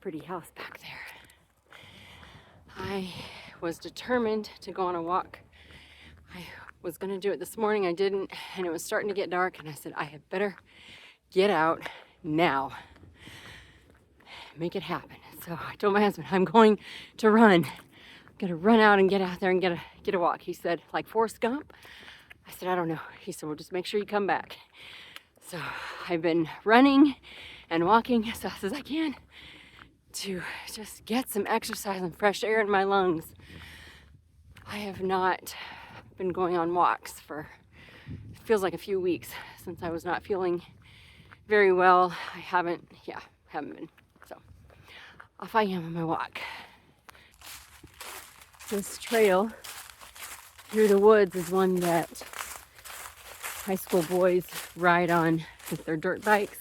pretty house back there. I was determined to go on a walk. I was going to do it this morning. I didn't, and it was starting to get dark, and I said, I had better get out now. Make it happen. So I told my husband, I'm going to run. I'm going to run out and get out there and get a walk. He said, like Forrest Gump? I said, I don't know. He said, well, just make sure you come back. So I've been running and walking as fast as I can to just get some exercise and fresh air in my lungs. I have not been going on walks for, it feels like a few weeks since I was not feeling very well. I haven't been. So off I am on my walk. This trail through the woods is one that high school boys ride on with their dirt bikes.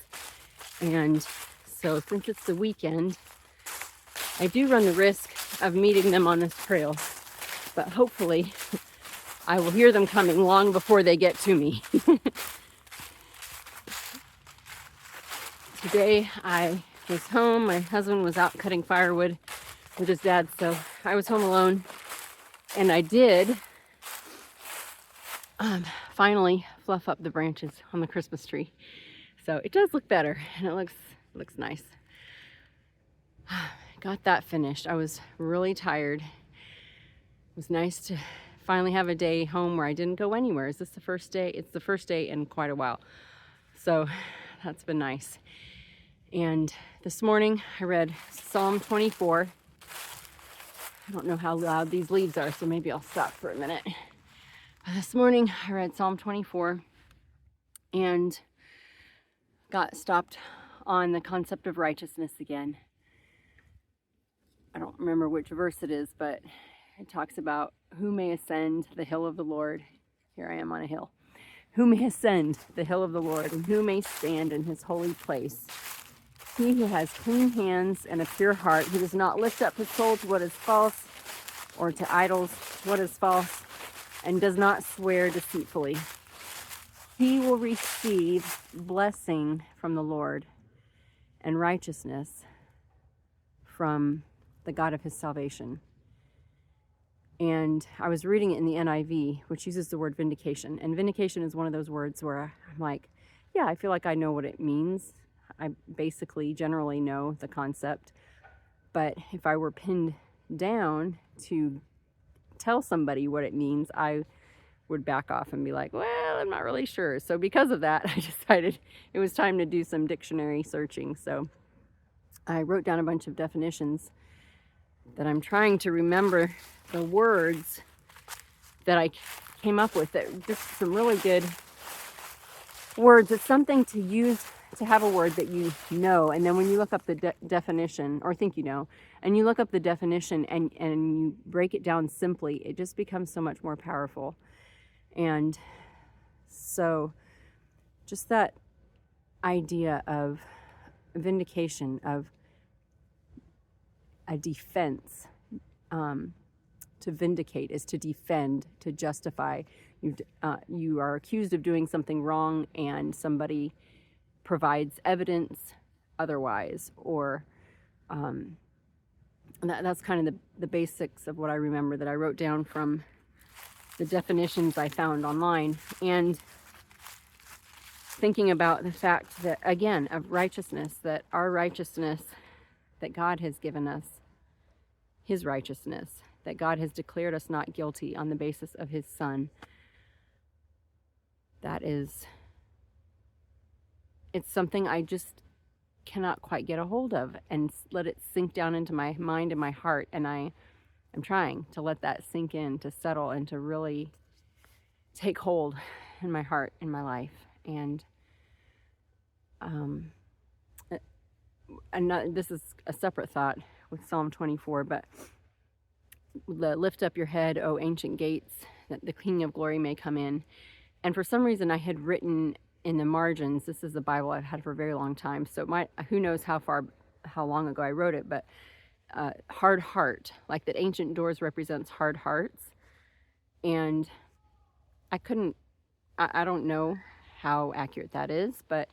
And so since it's the weekend, I do run the risk of meeting them on this trail, but hopefully I will hear them coming long before they get to me. Today I was home. My husband was out cutting firewood with his dad, so I was home alone. And I did finally fluff up the branches on the Christmas tree. So it does look better, and it looks nice. Got that finished. I was really tired. It was nice to finally have a day home where I didn't go anywhere. Is this the first day? It's the first day in quite a while. So that's been nice. And this morning I read Psalm 24. I don't know how loud these leaves are, so maybe I'll stop for a minute. This morning I read Psalm 24 and got stopped on the concept of righteousness again. I don't remember which verse it is, but it talks about who may ascend the hill of the Lord. Here I am on a hill. Who may ascend the hill of the Lord, and who may stand in his holy place? He who has clean hands and a pure heart, who does not lift up his soul to what is false, or to idols what is false, and does not swear deceitfully. He will receive blessing from the Lord and righteousness from the God of his salvation. And I was reading it in the NIV, which uses the word vindication. And vindication is one of those words where I'm like, yeah, I feel like I know what it means. I basically generally know the concept. But if I were pinned down to tell somebody what it means, I would back off and be like, well, I'm not really sure. So because of that, I decided it was time to do some dictionary searching. So I wrote down a bunch of definitions that I'm trying to remember the words that I came up with, that just some really good words. It's something to use, to have a word that you know, and then when you look up the definition, or think you know, and you look up the definition and you break it down simply, it just becomes so much more powerful. And so just that idea of vindication, of a defense, to vindicate is to defend, to justify. You are accused of doing something wrong and somebody provides evidence otherwise, or that's kind of the basics of what I remember that I wrote down from the definitions I found online. And thinking about the fact that, again, of righteousness, that our righteousness that God has given us, his righteousness, that God has declared us not guilty on the basis of his Son. It's something I just cannot quite get a hold of and let it sink down into my mind and my heart. And I am trying to let that sink in, to settle, and to really take hold in my heart, in my life. And this is a separate thought with Psalm 24, but lift up your head, O ancient gates, that the King of glory may come in. And for some reason I had written in the margins, this is the Bible I've had for a very long time, so who knows how long ago I wrote it, but hard heart, like that ancient doors represents hard hearts. And I don't know how accurate that is, but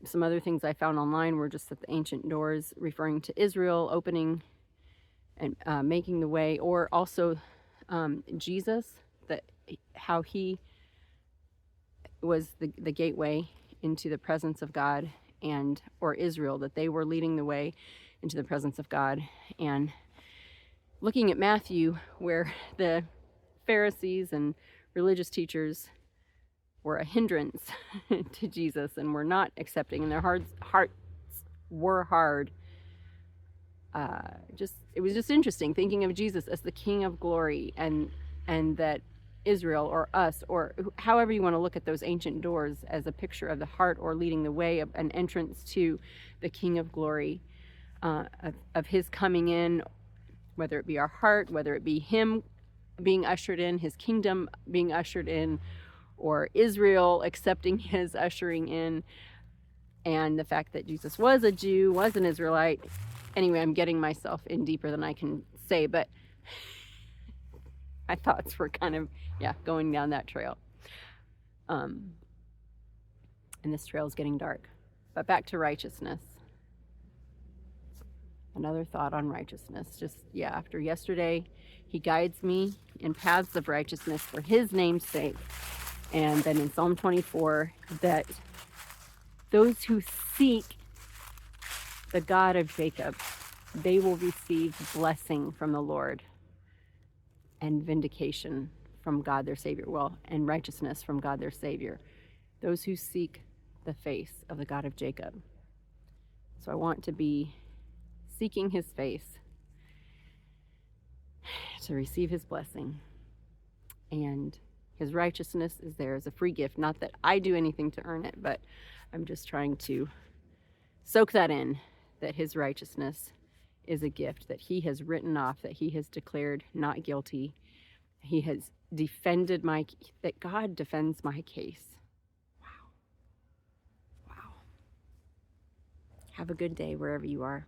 Some other things I found online were just that the ancient doors referring to Israel opening and making the way, or also Jesus, that how he was the gateway into the presence of God, and or Israel, that they were leading the way into the presence of God. And looking at Matthew, where the Pharisees and religious teachers were a hindrance to Jesus and were not accepting, and their hearts were hard. It was just interesting thinking of Jesus as the King of Glory, and that Israel, or us, or however you want to look at those ancient doors, as a picture of the heart, or leading the way, an entrance to the King of Glory, of his coming in, whether it be our heart, whether it be him being ushered in, his kingdom being ushered in, or Israel accepting his ushering in, and the fact that Jesus was a Jew, was an Israelite. Anyway, I'm getting myself in deeper than I can say, but my thoughts were kind of, going down that trail. And this trail is getting dark. But back to righteousness. Another thought on righteousness. Just, after yesterday, he guides me in paths of righteousness for his name's sake. And then in Psalm 24, that those who seek the God of Jacob, they will receive blessing from the Lord, and vindication from God their Savior. And righteousness from God their Savior. Those who seek the face of the God of Jacob. So I want to be seeking his face to receive his blessing. And his righteousness is there as a free gift. Not that I do anything to earn it, but I'm just trying to soak that in, that his righteousness is a gift that he has written off, that he has declared not guilty. He has defended that God defends my case. Wow. Have a good day wherever you are.